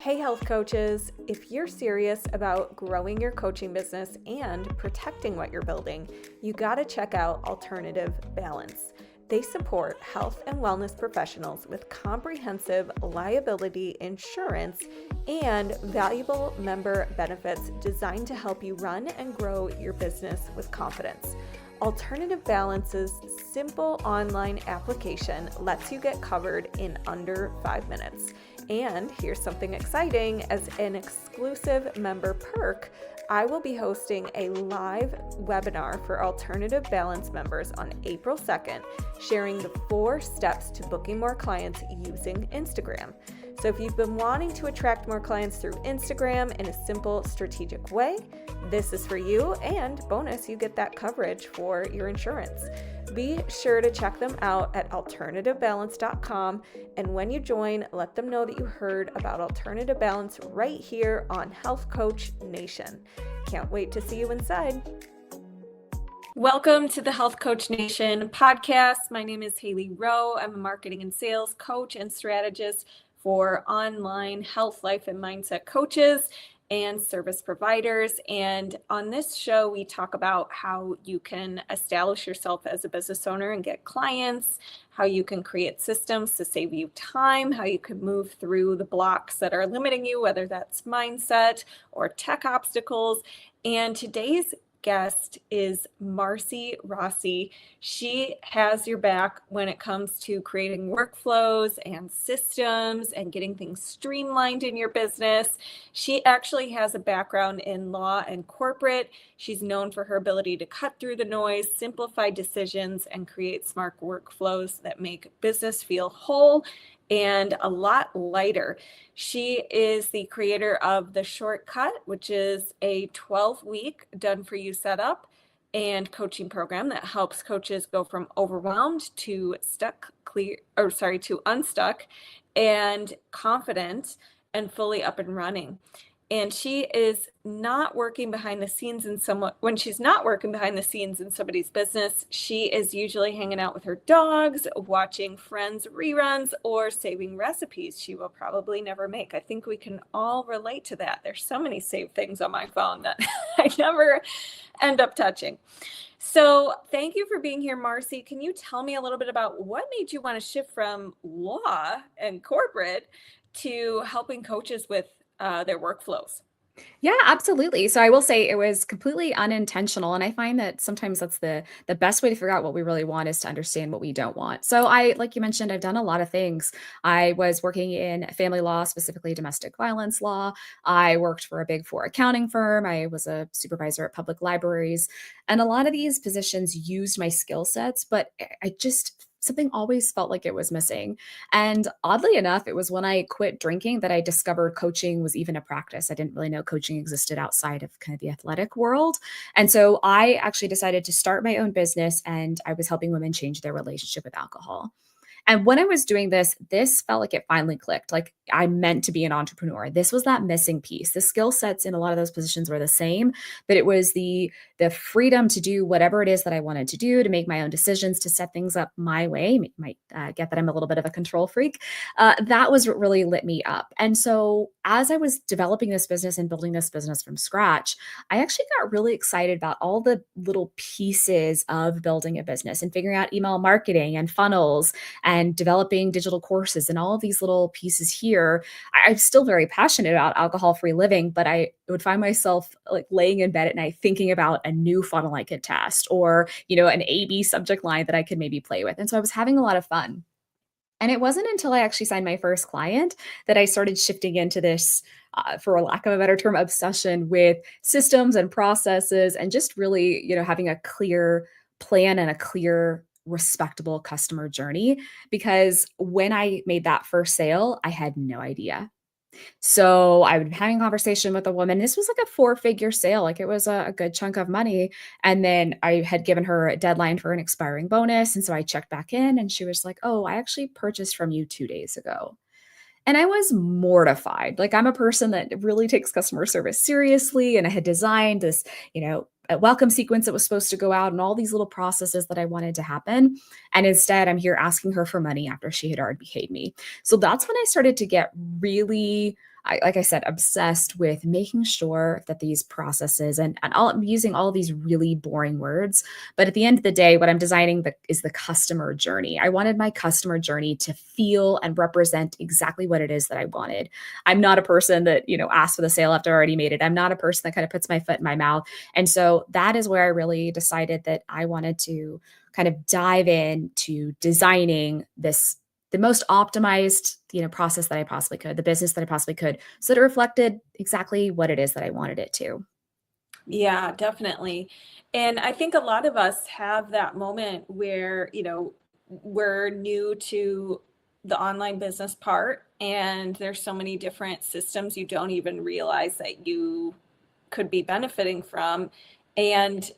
Hey, health coaches. If you're serious about growing your coaching business and protecting what you're building, you gotta check out Alternative Balance. They support health and wellness professionals with comprehensive liability insurance and valuable member benefits designed to help you run and grow your business with confidence. Alternative Balance's simple online application lets you get covered in under 5 minutes. And here's something exciting: as an exclusive member perk, I will be hosting a live webinar for Alternative Balance members on April 2nd, sharing the 4 steps to booking more clients using Instagram. So if you've been wanting to attract more clients through Instagram in a simple, strategic way, this is for you, and bonus, you get that coverage for your insurance. Be sure to check them out at alternativebalance.com, and when you join, let them know that you heard about Alternative Balance right here on Health Coach Nation. Can't wait to see you inside. Welcome to the Health Coach Nation podcast. My name is Hailey Rowe. I'm a marketing and sales coach and strategist for online health, life, and mindset coaches and service providers. And on this show, we talk about how you can establish yourself as a business owner and get clients, how you can create systems to save you time, how you can move through the blocks that are limiting you, whether that's mindset or tech obstacles. And today's guest is Marcy Rossi. She has your back when it comes to creating workflows and systems and getting things streamlined in your business. She actually has a background in law and corporate. She's known for her ability to cut through the noise, simplify decisions, and create smart workflows that make business feel whole and a lot lighter. She is the creator of The Shortcut, which is a 12-week done-for-you setup and coaching program that helps coaches go from overwhelmed to unstuck and confident and fully up and running. And she is not working behind the scenes when she's not working behind the scenes in somebody's business, she is usually hanging out with her dogs, watching Friends reruns, or saving recipes she will probably never make. I think we can all relate to that. There's so many saved things on my phone that I never end up touching. So thank you for being here, Marcy. Can you tell me a little bit about what made you want to shift from law and corporate to helping coaches with their workflows? Yeah, absolutely. So I will say it was completely unintentional. And I find that sometimes that's the best way to figure out what we really want is to understand what we don't want. So like you mentioned, I've done a lot of things. I was working in family law, specifically domestic violence law. I worked for a Big Four accounting firm. I was a supervisor at public libraries. And a lot of these positions used my skill sets, but something always felt like it was missing. And oddly enough, it was when I quit drinking that I discovered coaching was even a practice. I didn't really know coaching existed outside of kind of the athletic world. And so I actually decided to start my own business, and I was helping women change their relationship with alcohol. And when I was doing this felt like it finally clicked. Like I meant to be an entrepreneur. This was that missing piece. The skill sets in a lot of those positions were the same, but it was the freedom to do whatever it is that I wanted to do, to make my own decisions, to set things up my way. You might get that I'm a little bit of a control freak. That was what really lit me up. And so as I was developing this business and building this business from scratch, I actually got really excited about all the little pieces of building a business and figuring out email marketing and funnels and developing digital courses and all of these little pieces here. I'm still very passionate about alcohol-free living, but I would find myself like laying in bed at night thinking about a new funnel I could test, or, an A/B subject line that I could maybe play with. And so I was having a lot of fun. And it wasn't until I actually signed my first client that I started shifting into this, for a lack of a better term, obsession with systems and processes, and just really, having a clear plan and a clear, respectable customer journey. Because when I made that first sale, I had no idea. So I would be having a conversation with a woman. This was like a 4-figure sale. Like it was a good chunk of money. And then I had given her a deadline for an expiring bonus. And so I checked back in, and she was like, "Oh, I actually purchased from you 2 days ago." And I was mortified. Like I'm a person that really takes customer service seriously. And I had designed this, a welcome sequence that was supposed to go out and all these little processes that I wanted to happen. And instead, I'm here asking her for money after she had already paid me. So that's when I started to get really like I said, obsessed with making sure that these processes and I'm using all these really boring words, but at the end of the day, what I'm designing is the customer journey. I wanted my customer journey to feel and represent exactly what it is that I wanted. I'm not a person that, asks for the sale after I already made it. I'm not a person that kind of puts my foot in my mouth. And so that is where I really decided that I wanted to kind of dive into designing the most optimized, process that I possibly could, the business that I possibly could, so that it reflected exactly what it is that I wanted it to. Yeah, definitely. And I think a lot of us have that moment where, we're new to the online business part, and there's so many different systems you don't even realize that you could be benefiting from. And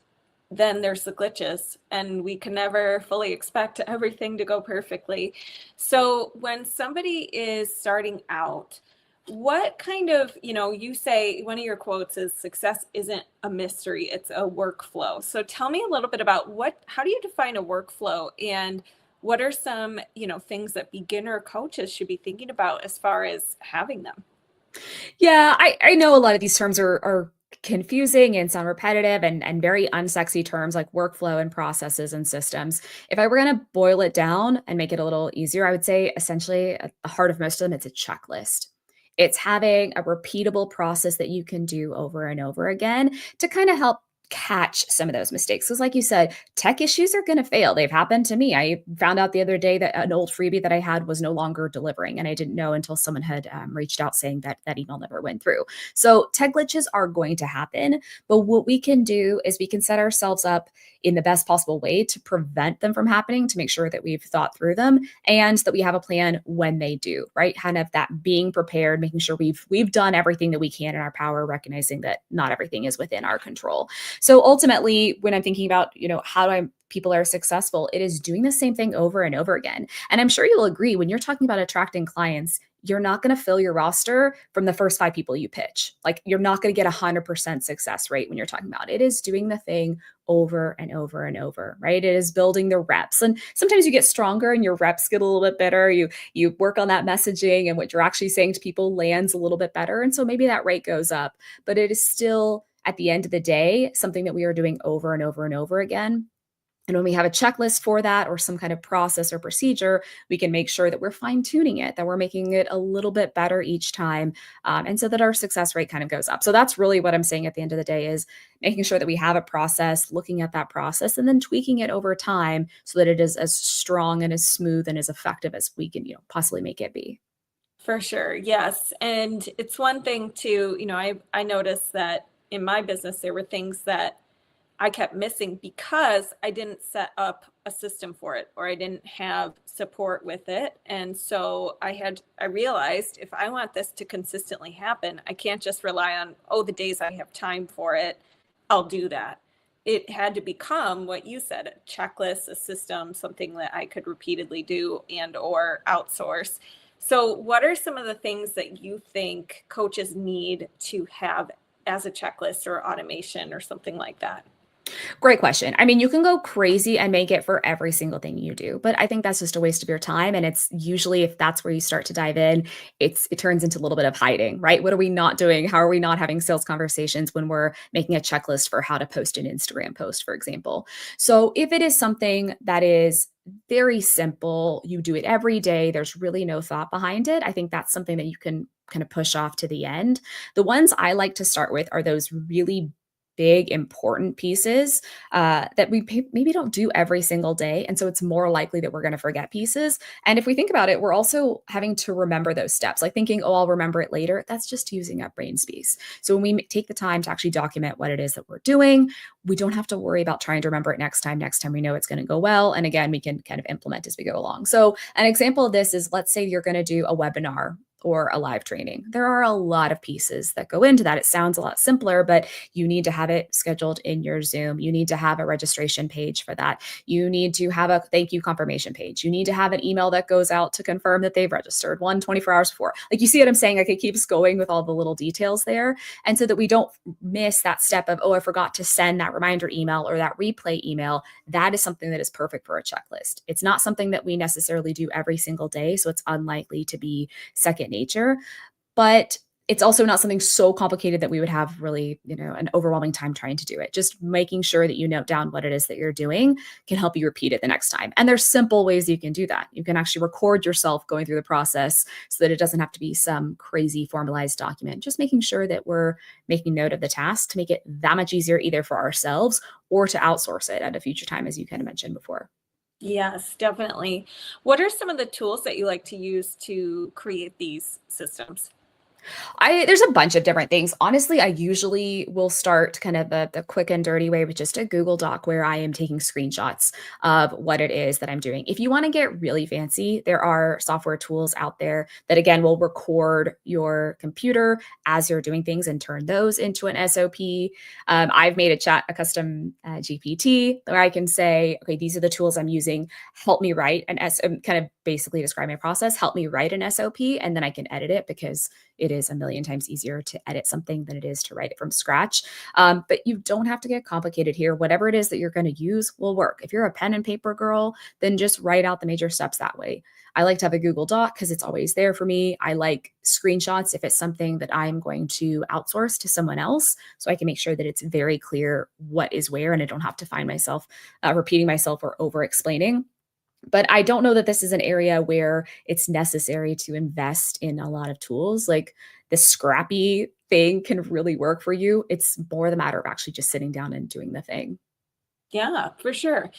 then there's the glitches, and we can never fully expect everything to go perfectly. So when somebody is starting out, what kind of, you say one of your quotes is success isn't a mystery, it's a workflow. So tell me a little bit about how do you define a workflow, and what are some, things that beginner coaches should be thinking about as far as having them? Yeah, I know a lot of these terms are confusing and sound repetitive and very unsexy terms like workflow and processes and systems. If I were going to boil it down and make it a little easier, I would say essentially at the heart of most of them, it's a checklist. It's having a repeatable process that you can do over and over again to kind of help catch some of those mistakes. Because, like you said, tech issues are going to fail. They've happened to me. I found out the other day that an old freebie that I had was no longer delivering, and I didn't know until someone had reached out saying that that email never went through. So tech glitches are going to happen, but what we can do is we can set ourselves up in the best possible way to prevent them from happening, to make sure that we've thought through them and that we have a plan when they do, right? Kind of that being prepared, making sure we've done everything that we can in our power, recognizing that not everything is within our control. So ultimately, when I'm thinking about, how do I people are successful, it is doing the same thing over and over again. And I'm sure you'll agree when you're talking about attracting clients, you're not going to fill your roster from the first 5 people you pitch. Like you're not going to get 100% success rate when you're talking about it. It is doing the thing over and over and over, right? It is building the reps. And sometimes you get stronger and your reps get a little bit better. You work on that messaging, and what you're actually saying to people lands a little bit better. And so maybe that rate goes up, but it is still at the end of the day something that we are doing over and over and over again. And when we have a checklist for that or some kind of process or procedure, we can make sure that we're fine tuning it, that we're making it a little bit better each time. And so that our success rate kind of goes up. So that's really what I'm saying at the end of the day is making sure that we have a process, looking at that process, and then tweaking it over time so that it is as strong and as smooth and as effective as we can, possibly make it be. For sure. Yes. And it's one thing to, I noticed that in my business, there were things that I kept missing because I didn't set up a system for it, or I didn't have support with it. And so I realized if I want this to consistently happen, I can't just rely on, the days I have time for it, I'll do that. It had to become what you said, a checklist, a system, something that I could repeatedly do and or outsource. So what are some of the things that you think coaches need to have as a checklist or automation or something like that? Great question. I mean, you can go crazy and make it for every single thing you do, but I think that's just a waste of your time. And it's usually if that's where you start to dive in, it turns into a little bit of hiding, right? What are we not doing? How are we not having sales conversations when we're making a checklist for how to post an Instagram post, for example? So if it is something that is very simple, you do it every day, there's really no thought behind it, I think that's something that you can kind of push off to the end. The ones I like to start with are those really big, important pieces that we maybe don't do every single day. And so it's more likely that we're going to forget pieces. And if we think about it, we're also having to remember those steps, like thinking, I'll remember it later. That's just using up brain space. So when we take the time to actually document what it is that we're doing, we don't have to worry about trying to remember it next time. Next time we know it's going to go well. And again, we can kind of implement as we go along. So an example of this is, let's say you're going to do a webinar or a live training. There are a lot of pieces that go into that. It sounds a lot simpler, but you need to have it scheduled in your Zoom. You need to have a registration page for that. You need to have a thank you confirmation page. You need to have an email that goes out to confirm that they've registered 24 hours before. Like, you see what I'm saying? Like, it keeps going with all the little details there. And so that we don't miss that step of, I forgot to send that reminder email or that replay email. That is something that is perfect for a checklist. It's not something that we necessarily do every single day. So it's unlikely to be second nature. But it's also not something so complicated that we would have really, an overwhelming time trying to do it. Just making sure that you note down what it is that you're doing can help you repeat it the next time. And there's simple ways you can do that. You can actually record yourself going through the process so that it doesn't have to be some crazy formalized document. Just making sure that we're making note of the task to make it that much easier either for ourselves or to outsource it at a future time, as you kind of mentioned before. Yes, definitely. What are some of the tools that you like to use to create these systems? There's a bunch of different things. Honestly, I usually will start kind of the quick and dirty way with just a Google Doc where I am taking screenshots of what it is that I'm doing. If you want to get really fancy, there are software tools out there that again will record your computer as you're doing things and turn those into an SOP. I've made a custom GPT where I can say, okay, these are the tools I'm using. Help me write kind of basically describe my process. Help me write an SOP, and then I can edit it because it is a million times easier to edit something than it is to write it from scratch. But you don't have to get complicated here. Whatever it is that you're going to use will work. If you're a pen and paper girl, then just write out the major steps that way. I like to have a Google Doc because it's always there for me. I like screenshots if it's something that I'm going to outsource to someone else, so I can make sure that it's very clear what is where and I don't have to find myself repeating myself or over explaining. But I don't know that this is an area where it's necessary to invest in a lot of tools. Like the scrappy thing can really work for you. It's more the matter of actually just sitting down and doing the thing. Yeah, for sure.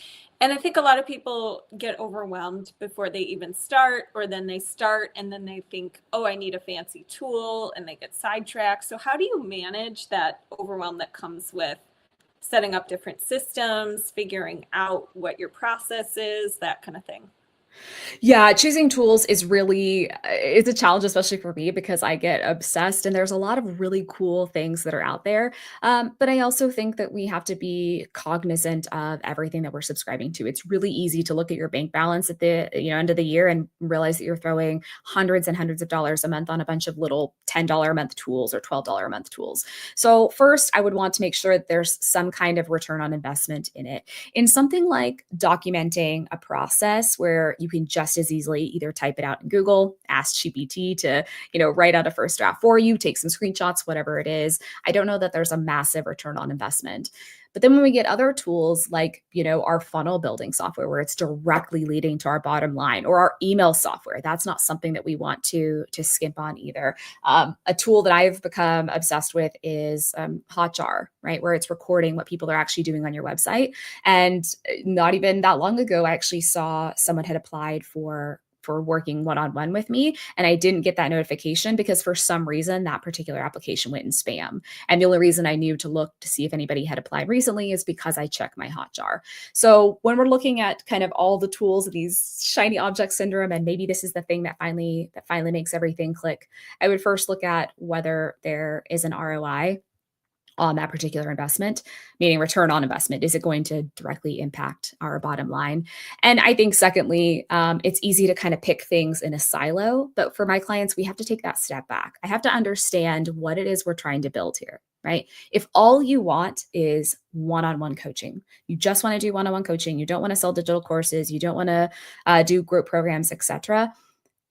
And I think a lot of people get overwhelmed before they even start, or then they start and then they think, oh, I need a fancy tool, and they get sidetracked. So, how do you manage that overwhelm that comes with setting up different systems, figuring out what your process is, that kind of thing? Yeah, choosing tools is really it's a challenge, especially for me, because I get obsessed and there's a lot of really cool things that are out there. But I also think that we have to be cognizant of everything that we're subscribing to. It's really easy to look at your bank balance at the end of the year and realize that you're throwing hundreds and hundreds of dollars a month on a bunch of little $10 a month tools or $12 a month tools. So first, I would want to make sure that there's some kind of return on investment in it. In something like documenting a process where you can just as easily either type it out in Google, ask GPT to, write out a first draft for you, take some screenshots, whatever it is. I don't know that there's a massive return on investment. But then when we get other tools like, our funnel building software where it's directly leading to our bottom line, or our email software, that's not something that we want to skimp on either. A tool that I've become obsessed with is Hotjar, right? Where it's recording what people are actually doing on your website. And not even that long ago, I actually saw someone had applied for working one-on-one with me, and I didn't get that notification because for some reason that particular application went in spam. And the only reason I knew to look to see if anybody had applied recently is because I check my Hotjar. So when we're looking at kind of all the tools of these shiny object syndrome, and maybe this is the thing that finally makes everything click, I would first look at whether there is an ROI on that particular investment, meaning return on investment. Is it going to directly impact our bottom line? And I think, secondly, it's easy to kind of pick things in a silo. But for my clients, we have to take that step back. I have to understand what it is we're trying to build here, right? If all you want is one on one coaching, you just want to do one on one coaching, you don't want to sell digital courses, you don't want to do group programs, etc.,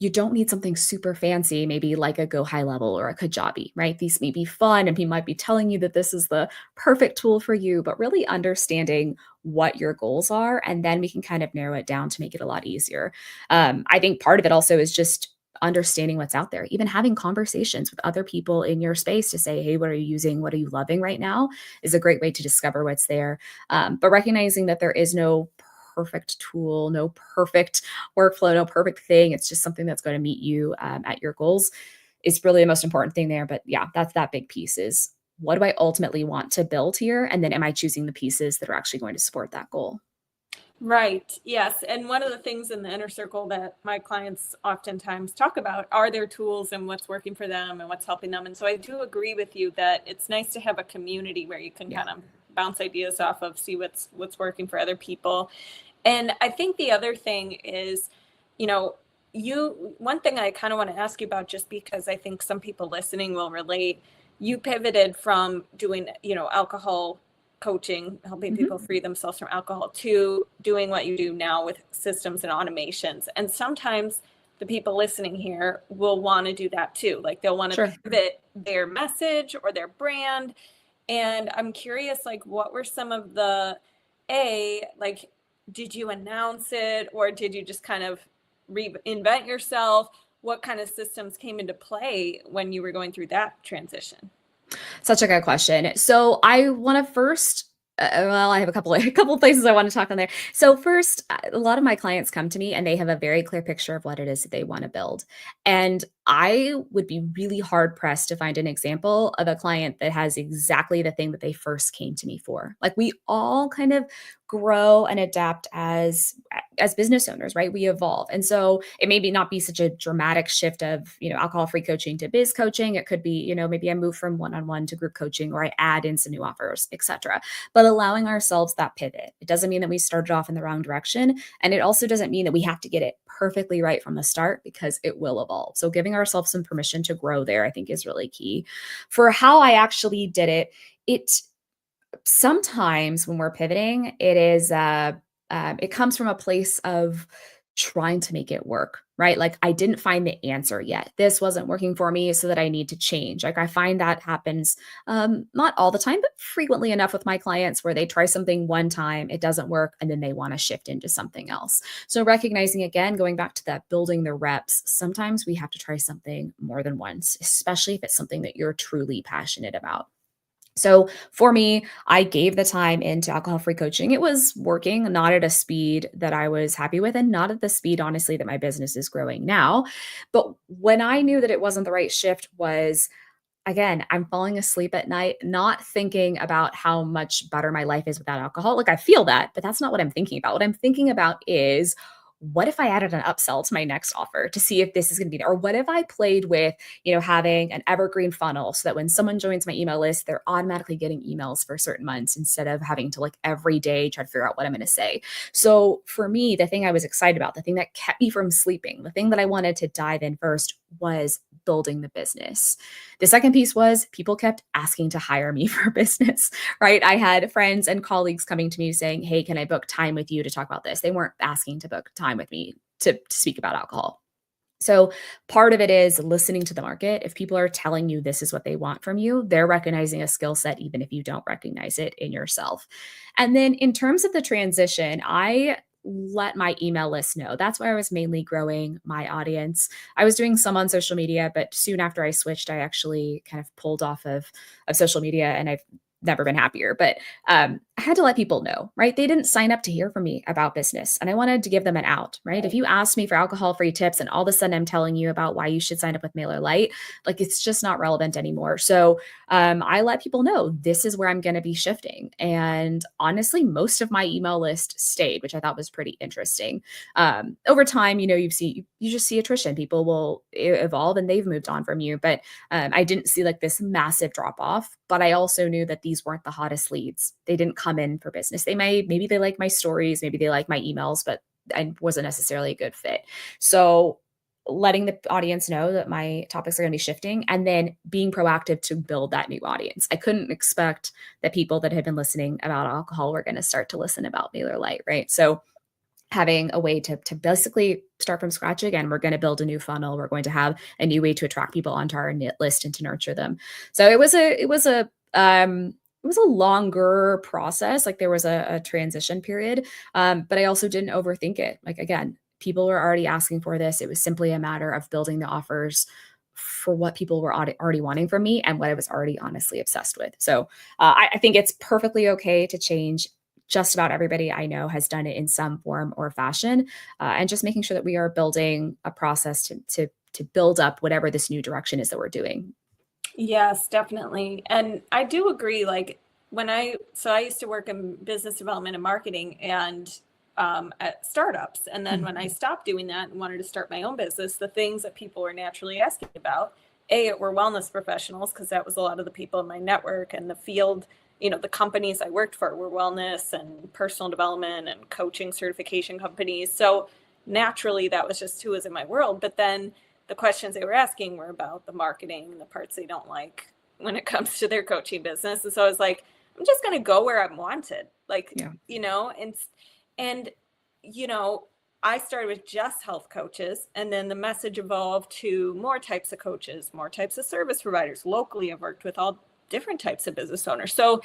you don't need something super fancy, maybe like a Go High Level or a Kajabi, right? These may be fun and people might be telling you that this is the perfect tool for you, but really understanding what your goals are. And then we can kind of narrow it down to make it a lot easier. I think part of it also is just understanding what's out there, even having conversations with other people in your space to say, hey, what are you using? What are you loving right now? Is a great way to discover what's there. But recognizing that there is no perfect tool, no perfect workflow, no perfect thing. It's just something that's going to meet you at your goals is really the most important thing there. But yeah, that's that big piece is what do I ultimately want to build here? And then am I choosing the pieces that are actually going to support that goal? Right. Yes. And one of the things in the inner circle that my clients oftentimes talk about are their tools and what's working for them and what's helping them. And so I do agree with you that it's nice to have a community where you can Yeah. kind of bounce ideas off of, see what's working for other people. And I think the other thing is, you know, one thing I kind of want to ask you about, just because I think some people listening will relate, you pivoted from doing, alcohol coaching, helping people Mhm. free themselves from alcohol, to doing what you do now with systems and automations. And sometimes the people listening here will want to do that too. Like they'll want to Sure. pivot their message or their brand. And I'm curious, like, what were some of the, like, did you announce it or did you just kind of reinvent yourself? What kind of systems came into play when you were going through that transition? Such a good question. So I want to first, well, I have a couple a couple of places I want to talk on there. So first, a lot of my clients come to me and they have a very clear picture of what it is that they want to build. And I would be really hard pressed to find an example of a client that has exactly the thing that they first came to me for. Like we all kind of grow and adapt as business owners, right? We evolve. And so it maybe not be such a dramatic shift of, alcohol-free coaching to biz coaching. It could be, maybe I move from one-on-one to group coaching or I add in some new offers, etc. But allowing ourselves that pivot. It doesn't mean that we started off in the wrong direction. And it also doesn't mean that we have to get it perfectly right from the start because it will evolve. So giving ourselves some permission to grow there, I think is really key. For how I actually did it, it sometimes when we're pivoting, it comes from a place of trying to make it work, right? Like I didn't find the answer yet. This wasn't working for me, so that I need to change. Like I find that happens not all the time, but frequently enough with my clients where they try something one time, it doesn't work, and then they want to shift into something else. So recognizing again, going back to that building the reps, sometimes we have to try something more than once, especially if it's something that you're truly passionate about. So for me, I gave the time into alcohol-free coaching. It was working, not at a speed that I was happy with, and not at the speed, honestly, that my business is growing now. But when I knew that it wasn't the right shift was, again, I'm falling asleep at night, not thinking about how much better my life is without alcohol. Like I feel that, but that's not what I'm thinking about. What I'm thinking about is, what if I added an upsell to my next offer to see if this is going to be there? Or what if I played with, having an evergreen funnel so that when someone joins my email list, they're automatically getting emails for certain months instead of having to like every day try to figure out what I'm going to say. So for me, the thing I was excited about, the thing that kept me from sleeping, the thing that I wanted to dive in first was building the business. The second piece was people kept asking to hire me for business, right? I had friends and colleagues coming to me saying, hey, can I book time with you to talk about this? They weren't asking to book time with me to speak about alcohol. So part of it is listening to the market. If people are telling you this is what they want from you, they're recognizing a skill set, even if you don't recognize it in yourself. And then in terms of the transition, I let my email list know. That's where I was mainly growing my audience. I was doing some on social media, but soon after I switched, I actually kind of pulled off of social media and I've never been happier. But I had to let people know, right? They didn't sign up to hear from me about business and I wanted to give them an out, right? If you ask me for alcohol-free tips and all of a sudden I'm telling you about why you should sign up with MailerLite, like it's just not relevant anymore. So I let people know this is where I'm going to be shifting. And honestly, most of my email list stayed, which I thought was pretty interesting. Over time, you just see attrition. People will evolve and they've moved on from you. But I didn't see like this massive drop off, but I also knew that these weren't the hottest leads. They didn't come in for business. Maybe they like my stories, maybe they like my emails, but I wasn't necessarily a good fit. So letting the audience know that my topics are going to be shifting and then being proactive to build that new audience. I couldn't expect that people that had been listening about alcohol were going to start to listen about MailerLite, right? So having a way to basically start from scratch again. We're going to build a new funnel. We're going to have a new way to attract people onto our list and to nurture them. So it was a longer process. Like there was a transition period, but I also didn't overthink it. Like again, people were already asking for this. It was simply a matter of building the offers for what people were already wanting from me and what I was already honestly obsessed with. So I think it's perfectly okay to change. Just about everybody I know has done it in some form or fashion, and just making sure that we are building a process to build up whatever this new direction is that we're doing. Yes, definitely. And I do agree. Like I used to work in business development and marketing and at startups. And then when I stopped doing that and wanted to start my own business, the things that people were naturally asking about, were wellness professionals, because that was a lot of the people in my network and the field. The companies I worked for were wellness and personal development and coaching certification companies. So naturally, that was just who was in my world. But then the questions they were asking were about the marketing and the parts they don't like when it comes to their coaching business. And so I was like, I'm just going to go where I'm wanted. Like, Yeah. and, you know, I started with just health coaches, and then the message evolved to more types of coaches, more types of service providers. Locally, I've worked with all different types of business owners. So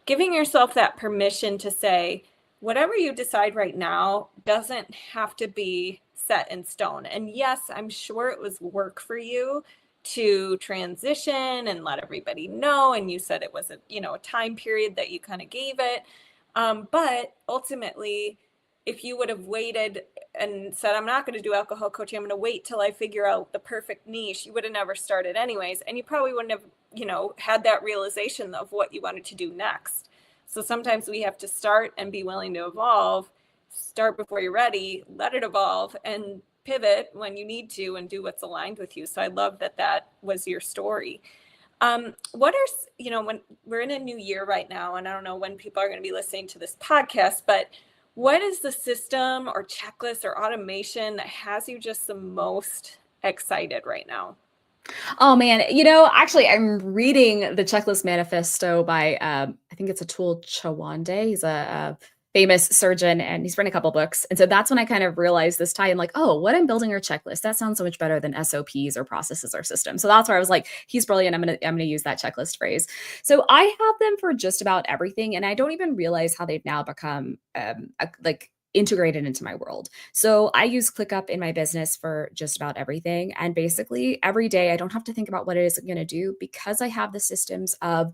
giving yourself that permission to say, whatever you decide right now doesn't have to be set in stone. And yes, I'm sure it was work for you to transition and let everybody know. And you said it was a time period that you kind of gave it. But ultimately, if you would have waited and said, I'm not going to do alcohol coaching, I'm going to wait till I figure out the perfect niche, you would have never started anyways. And you probably wouldn't have, had that realization of what you wanted to do next. So sometimes we have to start and be willing to evolve. Start before you're ready, let it evolve, and pivot when you need to and do what's aligned with you. So I love that was your story. What are, when we're in a new year right now, and I don't know when people are going to be listening to this podcast, but what is the system or checklist or automation that has you just the most excited right now? Oh man, actually, I'm reading the Checklist Manifesto by I think it's Atul Chawande. He's a famous surgeon, and he's written a couple books. And so that's when I kind of realized this tie in, like, oh, what I'm building are checklists. That sounds so much better than SOPs or processes or systems. So that's where I was like, he's brilliant. I'm gonna use that checklist phrase. So I have them for just about everything, and I don't even realize how they've now become like integrated into my world. So I use ClickUp in my business for just about everything. And basically every day I don't have to think about what it is I'm going to do, because I have the systems of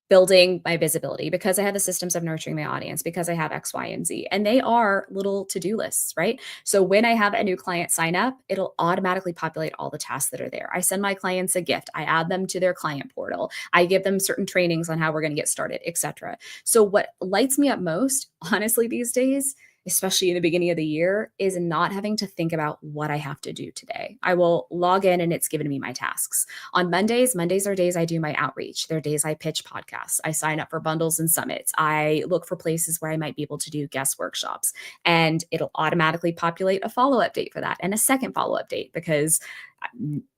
building my visibility, because I have the systems of nurturing my audience, because I have X, Y, and Z. And they are little to-do lists, right? So when I have a new client sign up, it'll automatically populate all the tasks that are there. I send my clients a gift. I add them to their client portal. I give them certain trainings on how we're going to get started, etc. So what lights me up most, honestly, these days, especially in the beginning of the year, is not having to think about what I have to do today. I will log in and it's given me my tasks. On Mondays are days I do my outreach. They're days I pitch podcasts. I sign up for bundles and summits. I look for places where I might be able to do guest workshops, and it'll automatically populate a follow-up date for that and a second follow-up date, because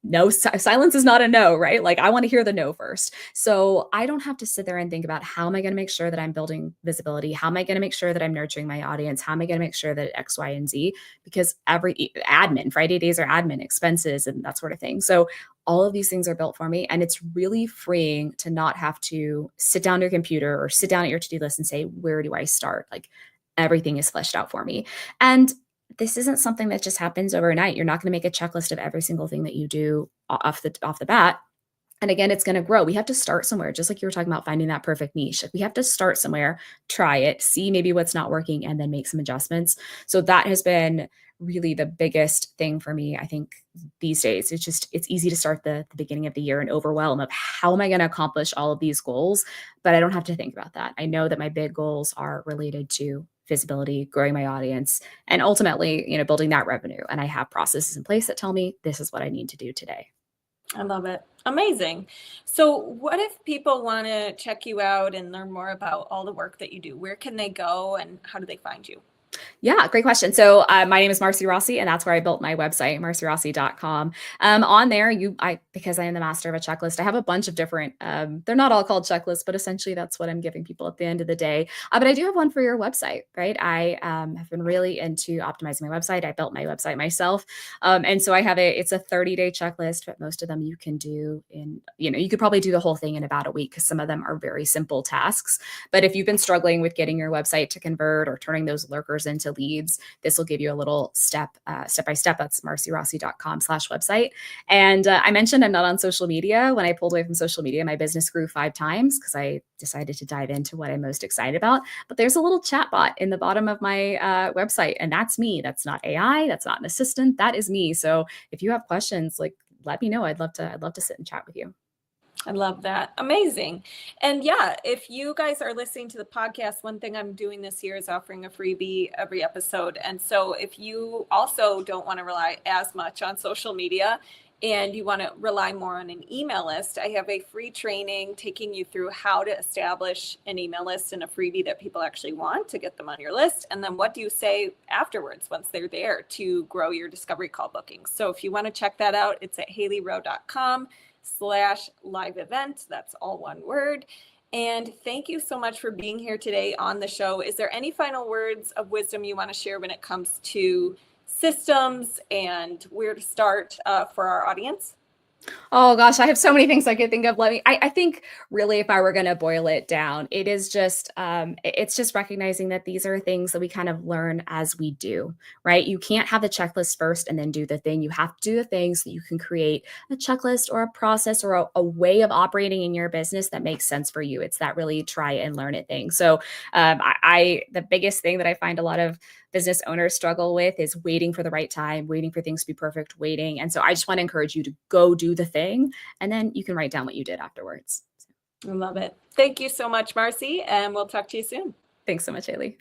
no, silence is not a no, right? Like, I want to hear the no first. So I don't have to sit there and think about, how am I going to make sure that I'm building visibility? How am I going to make sure that I'm nurturing my audience? How am I going to make sure that X, Y, and Z? Because every admin, Friday days are admin expenses and that sort of thing. So all of these things are built for me. And it's really freeing to not have to sit down to your computer or sit down at your to-do list and say, where do I start? Like, everything is fleshed out for me. And this isn't something that just happens overnight. You're not going to make a checklist of every single thing that you do off the bat. And again, it's going to grow. We have to start somewhere, just like you were talking about finding that perfect niche. Like, we have to start somewhere, try it, see maybe what's not working, and then make some adjustments. So that has been really the biggest thing for me, I think, these days. It's easy to start the beginning of the year and overwhelm of, how am I going to accomplish all of these goals? But I don't have to think about that. I know that my big goals are related to visibility, growing my audience, and ultimately, building that revenue. And I have processes in place that tell me this is what I need to do today. I love it. Amazing. So what if people want to check you out and learn more about all the work that you do? Where can they go and how do they find you? Yeah, great question. So my name is Marcy Rossi, and that's where I built my website, marcyrossi.com. On there, because I am the master of a checklist, I have a bunch of different, they're not all called checklists, but essentially that's what I'm giving people at the end of the day. But I do have one for your website, right? I have been really into optimizing my website. I built my website myself. And so it's a 30-day checklist, but most of them you can do you could probably do the whole thing in about a week, because some of them are very simple tasks. But if you've been struggling with getting your website to convert or turning those lurkers into leads, this will give you a little step by step. That's marcyrossi.com/website. And I mentioned I'm not on social media. When I pulled away from social media, my business grew 5 times because I decided to dive into what I'm most excited about. But there's a little chat bot in the bottom of my website, and that's me. That's not AI. That's not an assistant. That is me. So if you have questions, let me know. I'd love to sit and chat with you. I love that. Amazing. And yeah, if you guys are listening to the podcast, one thing I'm doing this year is offering a freebie every episode. And so if you also don't want to rely as much on social media and you want to rely more on an email list, I have a free training taking you through how to establish an email list and a freebie that people actually want to get them on your list. And then what do you say afterwards once they're there to grow your discovery call bookings? So if you want to check that out, it's at haileyrowe.com/live event. That's all one word. And thank you so much for being here today on the show. Is there any final words of wisdom you want to share when it comes to systems and where to start for our audience? Oh gosh, I have so many things I could think of. I think really if I were going to boil it down, it is just, it's just recognizing that these are things that we kind of learn as we do, right? You can't have the checklist first and then do the thing. You have to do the things so that you can create a checklist or a process or a way of operating in your business that makes sense for you. It's that really try and learn it thing. So the biggest thing that I find a lot of business owners struggle with is waiting for the right time, waiting for things to be perfect, waiting. And so I just want to encourage you to go do the thing, and then you can write down what you did afterwards. I love it. Thank you so much, Marcy, and we'll talk to you soon. Thanks so much, Hailey.